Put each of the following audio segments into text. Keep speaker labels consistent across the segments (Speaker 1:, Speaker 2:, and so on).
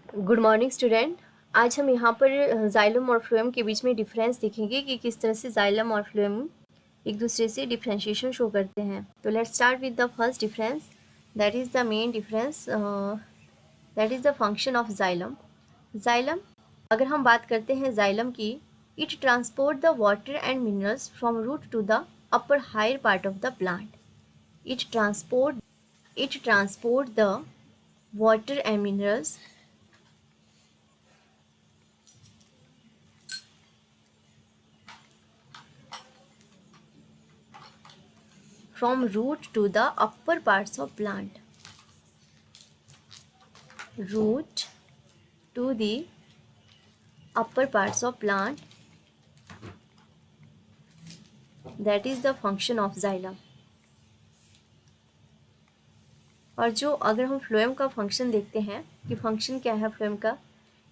Speaker 1: Good morning student. आज हम यहाँ पर जाइलम और फ्लोएम के बीच में डिफरेंस देखेंगे कि किस तरह से जाइलम और फ्लोएम एक दूसरे से डिफ्रेंशिएशन शो करते हैं। तो let's start with the first difference, that is the main difference, that is the function of xylem. Xylem, अगर हम बात करते हैं जाइलम की, it transport the water and minerals from root to the upper higher part of the plant. It transport the water and minerals from root to the upper parts of plant. Root to the upper parts of plant, that is the function of xylem. और जो अगर हम phloem का function देखते हैं कि function क्या है फ्लोएम का,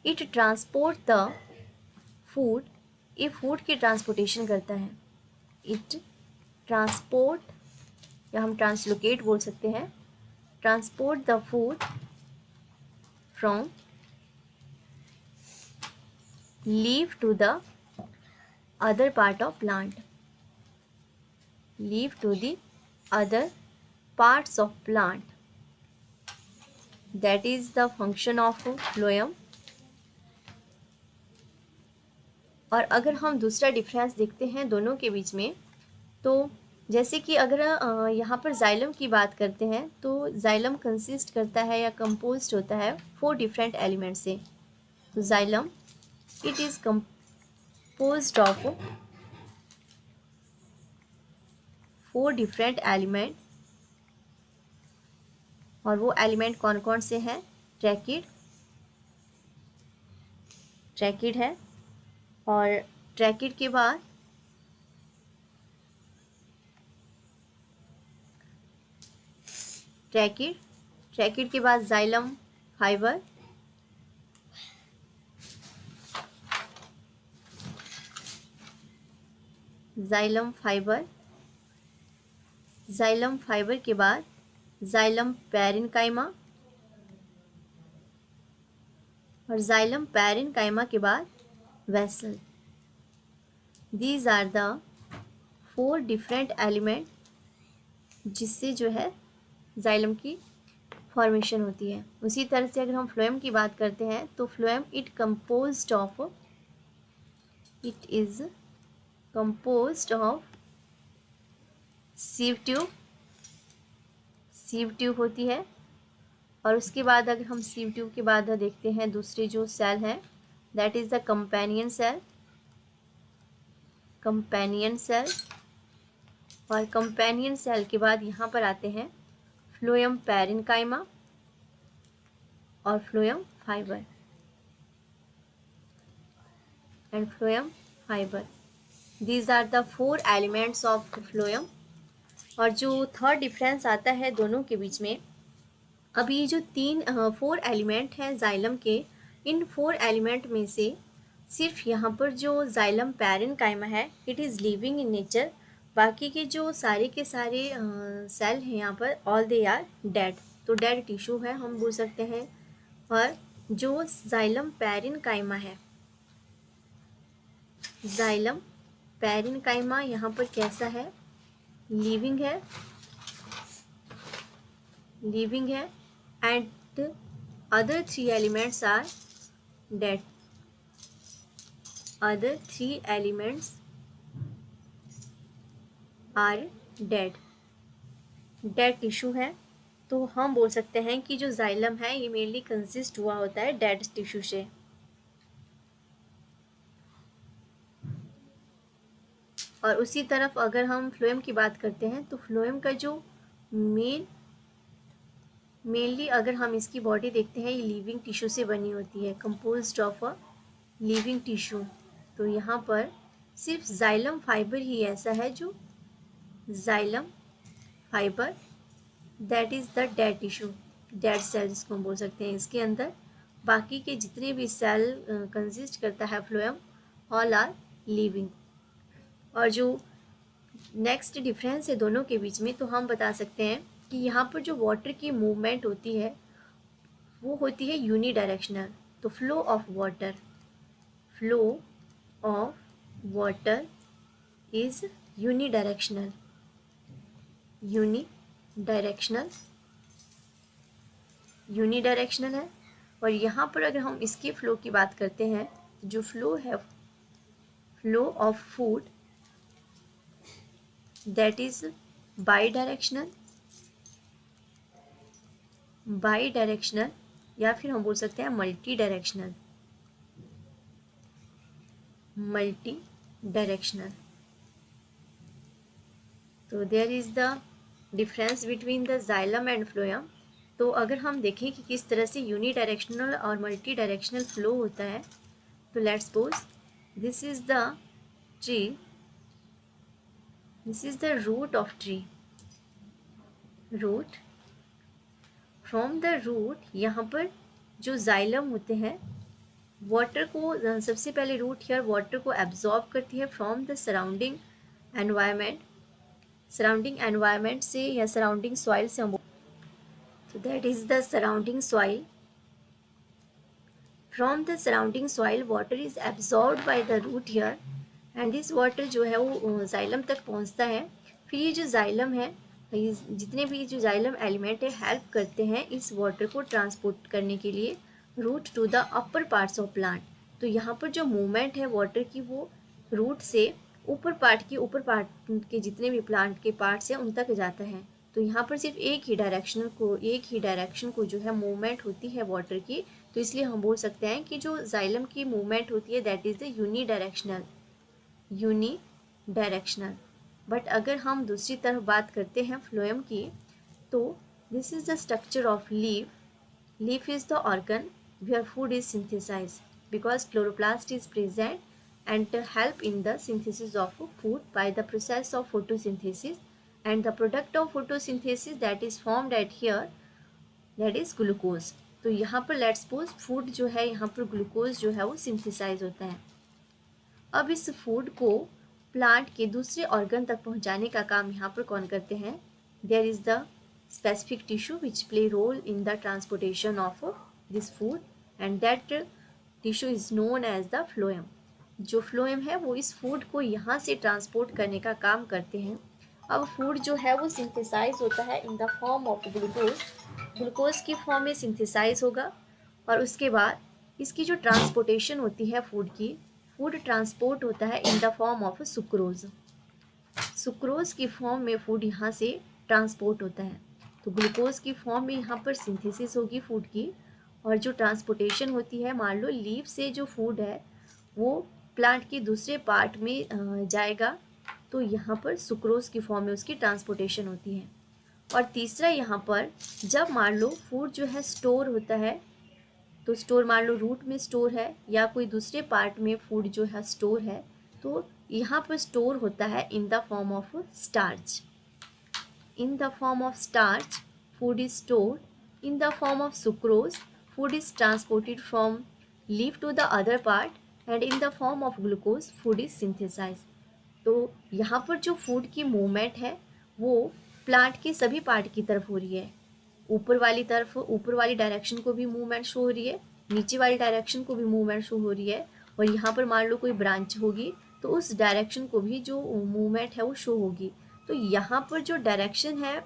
Speaker 1: इट ट्रांसपोर्ट द फूड, ये फूड की ट्रांसपोर्टेशन करता है। इट ट्रांसपोर्ट, या हम ट्रांसलोकेट बोल सकते हैं, transport the food from leaf to the other part of plant. Leaf to the other parts of plant. That is the function of phloem. और अगर हम दूसरा डिफरेंस देखते हैं दोनों के बीच में, तो जैसे कि अगर यहाँ पर जाइलम की बात करते हैं तो जाइलम कंसिस्ट करता है या कंपोज्ड होता है 4 डिफरेंट एलिमेंट से। तो xylem, it is composed of 4 different element, और वो एलिमेंट कौन कौन से हैं? ट्रैकिड है, और ट्रैकिड के बाद ट्रैकिड के बाद जाइलम फाइबर, जाइलम फाइबर के बाद जाइलम पैरेन्काइमा, और जाइलम पैरेन्काइमा के बाद vessel. These are the 4 different element जिससे जो है जाइलम की फॉर्मेशन होती है। उसी तरह से अगर हम फ्लोएम की बात करते हैं तो phloem it is composed of sieve tube होती है, और उसके बाद अगर हम सीव ट्यूब के बाद देखते हैं दूसरे जो सेल हैं, that is the companion cell, और कंपेनियन सेल के बाद यहाँ पर आते हैं फ्लोएम पैरेन्काइमा और phloem fibre and phloem fibre. These are the 4 elements of phloem। और जो थर्ड डिफरेंस आता है दोनों के बीच में, अभी जो 4 एलिमेंट हैं जाइलम के, इन 4 एलिमेंट में से सिर्फ यहाँ पर जो जाइलम पैरेन्काइमा है, it is living in nature. बाकी के जो सारे के सारे सेल हैं यहाँ पर, ऑल दे आर डेड, तो डेड टिश्यू है हम बोल सकते हैं। और जो जाइलम पैरेन्काइमा है, जाइलम पैरेन्काइमा यहाँ पर कैसा है? लिविंग है, and other 3 elements are dead. Other 3 elements are dead tissue है। तो हम बोल सकते हैं कि जो जाइलम है ये मेनली कंसिस्ट हुआ होता है डेड टिश्यू से। और उसी तरफ अगर हम फ्लोएम की बात करते हैं तो फ्लोएम का जो मेनली अगर हम इसकी बॉडी देखते हैं, ये लिविंग टिश्यू से बनी होती है, composed of a living tissue. तो यहाँ पर सिर्फ जाइलम फाइबर ही ऐसा है जो xylem fibre, that is the dead tissue, dead cell जिसको हम बोल सकते हैं इसके अंदर। बाकी के जितने भी सेल कंसिस्ट करता है फ्लोएम, ऑल आर लिविंग। और जो नेक्स्ट डिफरेंस है दोनों के बीच में, तो हम बता सकते हैं कि यहाँ पर जो वाटर की मूवमेंट होती है वो होती है यूनी डायरेक्शनल। तो flow of water is unidirectional unidirectional unidirectional है। और यहाँ पर अगर हम इसके फ्लो की बात करते हैं, जो फ्लो है, flow of food, that is bidirectional या फिर हम बोल सकते हैं मल्टी डायरेक्शनल। तो there is the difference between the xylem and phloem. तो अगर हम देखें कि किस तरह से यूनिडायरेक्शनल और मल्टी डायरेक्शनल फ्लो होता है, तो let's suppose this is the tree, this is the root of tree, root, from the root यहाँ पर जो जाइलम होते हैं वाटर को सबसे पहले रूट हियर वाटर को एब्जॉर्ब करती है फ्रॉम द सराउंडिंग एनवायरमेंट से या सराउंडिंग सॉइल से हम, so that is the surrounding soil. From the surrounding soil water is absorbed by the root here and this water जो है वो जाइलम तक पहुंचता है। फिर ये जो जाइलम है, जितने भी जो जाइलम एलिमेंट है हेल्प करते हैं इस वाटर को ट्रांसपोर्ट करने के लिए root to the upper parts of plant. तो यहाँ पर जो मूवमेंट है वाटर की वो रूट से ऊपर पार्ट के जितने भी प्लांट के पार्ट्स हैं उन तक जाता है। तो यहाँ पर सिर्फ एक ही डायरेक्शन को जो है मूवमेंट होती है वाटर की, तो इसलिए हम बोल सकते हैं कि जो जाइलम की मूवमेंट होती है that is the unidirectional. But अगर हम दूसरी तरफ बात करते हैं फ्लोएम की, तो this is the structure of leaf is the organ where food is synthesize because chloroplast is present and help in the synthesis of food by the process of photosynthesis, and the product of photosynthesis that is formed at here, that is glucose। तो यहाँ पर let's suppose food जो है यहाँ पर glucose जो है वो सिंथेसाइज होता है। अब इस फूड को प्लांट के दूसरे ऑर्गन तक पहुँचाने का काम यहाँ पर कौन करते हैं? There is the specific tissue which play role in the transportation of this food and that tissue is known as the phloem. जो फ्लोएम है वो इस फूड को यहाँ से ट्रांसपोर्ट करने का काम करते हैं। अब फूड जो है वो सिंथेसाइज होता है in the form of glucose की फॉर्म में सिंथेसाइज होगा, और उसके बाद इसकी जो ट्रांसपोर्टेशन होती है फूड ट्रांसपोर्ट होता है in the form of sucrose की फॉर्म में फूड यहाँ से ट्रांसपोर्ट होता है। तो ग्लूकोज की फॉर्म में यहाँ पर सिंथेसिस होगी फूड की, और जो ट्रांसपोर्टेशन होती है, मान लो लीफ से जो फूड है वो प्लांट के दूसरे पार्ट में जाएगा, तो यहाँ पर सुक्रोज की फॉर्म में उसकी ट्रांसपोर्टेशन होती है। और तीसरा यहाँ पर जब मान लो फूड जो है स्टोर होता है, तो स्टोर मान लो रूट में स्टोर है या कोई दूसरे पार्ट में फूड जो है स्टोर है, तो यहाँ पर स्टोर होता है in the form of starch. In the form of starch food is stored, in the form of sucrose food is transported from leaf to the other part, and in the form of glucose food is synthesize. तो यहाँ पर जो food की movement है वो plant के सभी part की तरफ हो रही है। ऊपर वाली डायरेक्शन को भी मूवमेंट शो हो रही है, नीचे वाली डायरेक्शन को भी मूवमेंट शो हो रही है, और यहाँ पर मान लो कोई ब्रांच होगी तो उस डायरेक्शन को भी जो मूवमेंट है वो शो होगी। तो यहाँ पर जो डायरेक्शन है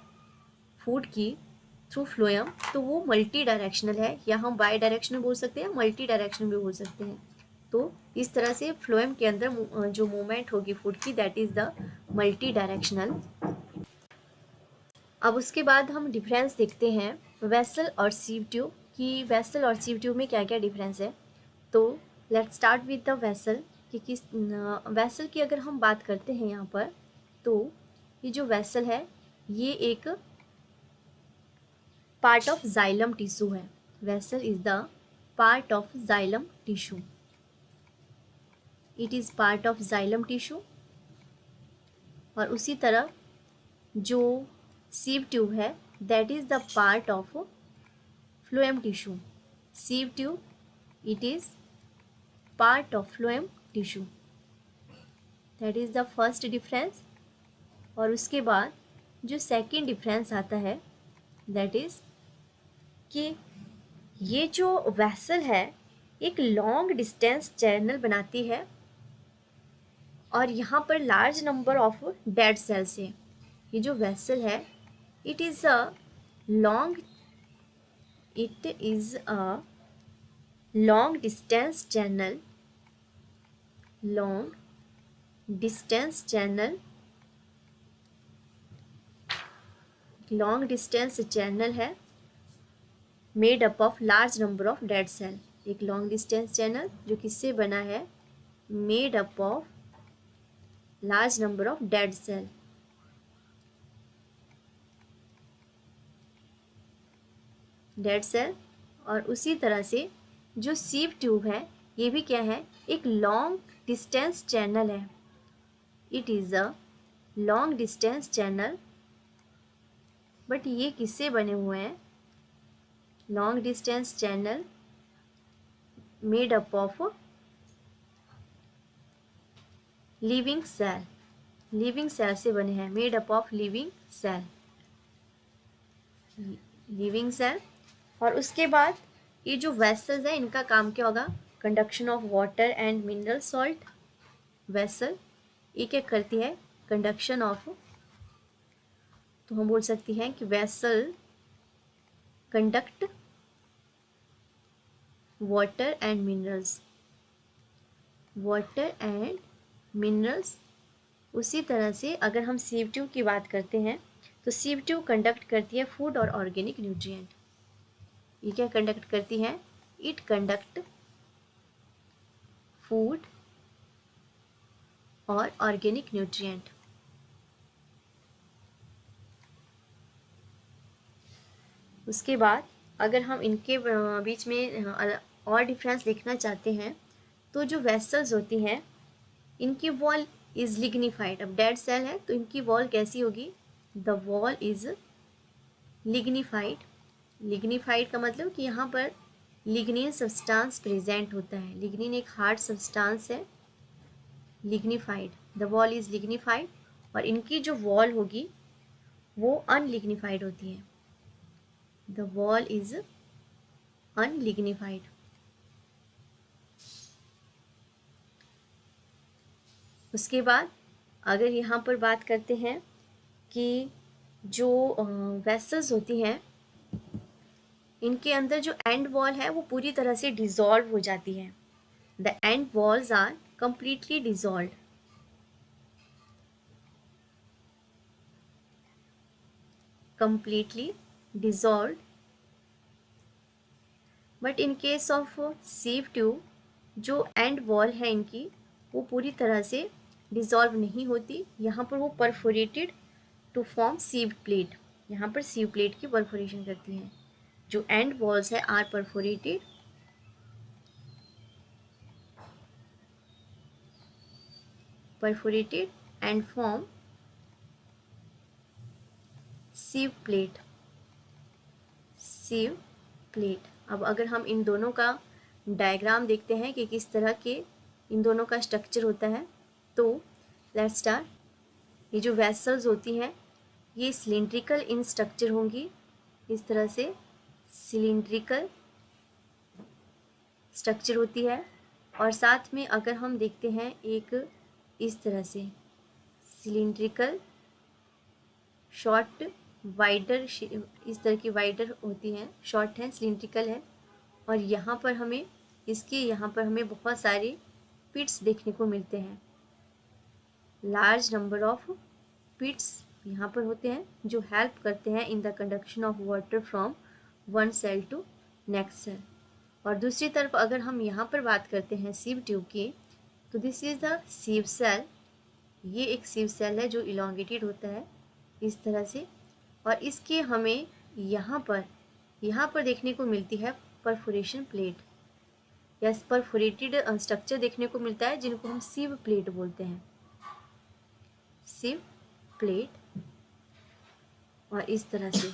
Speaker 1: फूड की थ्रू फ्लोएम, तो वो मल्टी डायरेक्शनल है, या हम बाई डायरेक्शनल बोल सकते हैं, मल्टी डायरेक्शनल भी बोल सकते हैं। तो इस तरह से फ्लोएम के अंदर जो मूवमेंट होगी फूड की that is the multi directional. अब उसके बाद हम डिफरेंस देखते हैं वेसल और सीव ट्यूब की। वेसल और सीव ट्यूब में क्या क्या डिफरेंस है। तो let's start with the vessel कि किस वेसल की अगर हम बात करते हैं यहाँ पर, तो ये जो वेसल है ये एक पार्ट ऑफ जाइलम टिश्यू है। Vessel is the part of xylem tissue, it is part of xylem tissue. और उसी तरह जो सीव ट्यूब है that is the part of phloem tissue. Sieve tube it is part of phloem tissue, that is the first difference. और उसके बाद जो second difference आता है दैट इज़ कि ये जो वेसल है एक लॉन्ग डिस्टेंस चैनल बनाती है और यहाँ पर large number of dead cells है। ये जो वेसल है it is a long it is a long distance channel, long distance channel, long distance channel है made up of large number of dead cell. एक लॉन्ग डिस्टेंस चैनल जो किससे बना है, made up of large number of dead cell. Dead cell. और उसी तरह से जो सीव ट्यूब है ये भी क्या है, एक लॉन्ग डिस्टेंस चैनल है। It is a long distance channel, but ये किससे बने हुए हैं, long distance channel made up of living cell, living cell से बने हैं, made up of living cell, living cell. और उसके बाद ये जो वेसल्स है इनका काम क्या होगा, conduction of water and mineral salt. Vessel ये क्या करती है, कंडक्शन ऑफ, तो हम बोल सकती हैं कि vessel conduct water and minerals, water and minerals. उसी तरह से अगर हम सीव ट्यूब की बात करते हैं तो सीव ट्यूब कंडक्ट करती है फूड और ऑर्गेनिक न्यूट्रिएंट। ये क्या कंडक्ट करती है, इट कंडक्ट फूड और ऑर्गेनिक न्यूट्रिएंट। उसके बाद अगर हम इनके बीच में और डिफरेंस देखना चाहते हैं तो जो वेसल्स होती हैं इनकी वॉल इज लिग्निफाइड। अब डेड सेल है तो इनकी वॉल कैसी होगी, the wall is lignified. Lignified का मतलब कि यहाँ पर लिग्निन सब्सटेंस प्रेजेंट होता है। लिग्निन एक हार्ड सब्सटेंस है, lignified, the wall is lignified. और इनकी जो वॉल होगी वो अनलिग्निफाइड होती है, द वॉल इज अनलिग्निफाइड। उसके बाद अगर यहाँ पर बात करते हैं कि जो वेसल्स होती हैं इनके अंदर जो एंड वॉल है वो पूरी तरह से डिसॉल्व हो जाती है। The end walls are completely dissolve, completely dissolved, but in case of sieve tube जो एंड वॉल है इनकी वो पूरी तरह से डिसॉल्व नहीं होती। यहाँ पर वो perforated to form sieve plate, यहाँ पर सीव प्लेट की परफोरेशन करती हैं। जो एंड वॉल्स है are perforated, perforated end form sieve plate, sieve plate. अब अगर हम इन दोनों का डायग्राम देखते हैं कि किस तरह के इन दोनों का स्ट्रक्चर होता है तो लेट्स स्टार्ट। ये जो वेसल्स होती हैं ये सिलिंड्रिकल इन स्ट्रक्चर होंगी, इस तरह से सिलिंड्रिकल स्ट्रक्चर होती है। और साथ में अगर हम देखते हैं एक इस तरह से सिलिंड्रिकल शॉर्ट वाइडर, इस तरह की वाइडर होती हैं, शॉर्ट है, सिलिंड्रिकल है। और यहाँ पर हमें यहाँ पर हमें बहुत सारे पिट्स देखने को मिलते हैं, लार्ज नंबर ऑफ पिट्स यहाँ पर होते हैं जो हेल्प करते हैं in the conduction of water from one cell to next cell. और दूसरी तरफ अगर हम यहाँ पर बात करते हैं सीव ट्यूब की तो this is the sieve cell. ये एक सीव सेल है जो इलोंगेटेड होता है इस तरह से। और इसके हमें यहाँ पर देखने को मिलती है परफोरेशन प्लेट या परफोरेटेड स्ट्रक्चर देखने को मिलता है जिनको हम सीव प्लेट बोलते हैं, सीव प्लेट। और इस तरह से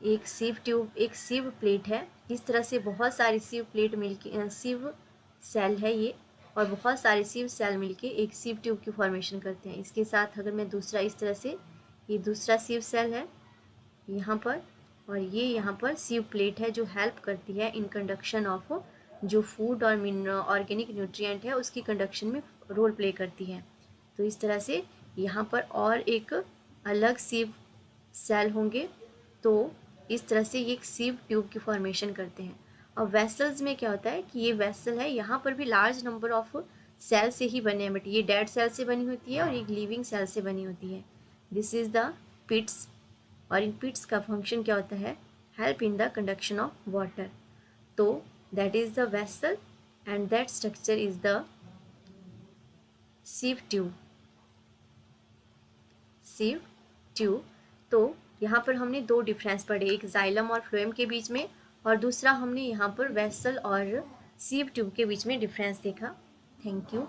Speaker 1: एक सीव ट्यूब, एक सीव प्लेट है। इस तरह से बहुत सारी सीव प्लेट मिलके सीव सेल है ये, और बहुत सारे सीव सेल मिलके एक सीव ट्यूब की फॉर्मेशन करते हैं। इसके साथ अगर मैं दूसरा इस तरह से, ये दूसरा सीव सेल है यहाँ पर, और ये यहाँ पर सीव प्लेट है जो हेल्प करती है इन कंडक्शन ऑफ जो फूड और ऑर्गेनिक न्यूट्रिएंट है उसकी कंडक्शन में रोल प्ले करती है। तो इस तरह से यहाँ पर और एक अलग सीव सेल होंगे, तो इस तरह से ये एक सीव ट्यूब की फॉर्मेशन करते हैं। और वेसल्स में क्या होता है कि ये वेसल है, यहाँ पर भी लार्ज नंबर ऑफ सेल से ही बने हैं, बट ये डेड सेल से बनी होती है और एक लिविंग सेल से बनी होती है। दिस इज़ द पिट्स, और इन पिट्स का फंक्शन क्या होता है, help in the conduction of water. तो that is the vessel and that structure is the sieve tube. Sieve tube. तो यहाँ पर हमने दो डिफरेंस पढ़े, एक जाइलम और फ्लोएम के बीच में, और दूसरा हमने यहाँ पर वेसल और सीव ट्यूब के बीच में डिफरेंस देखा। Thank you.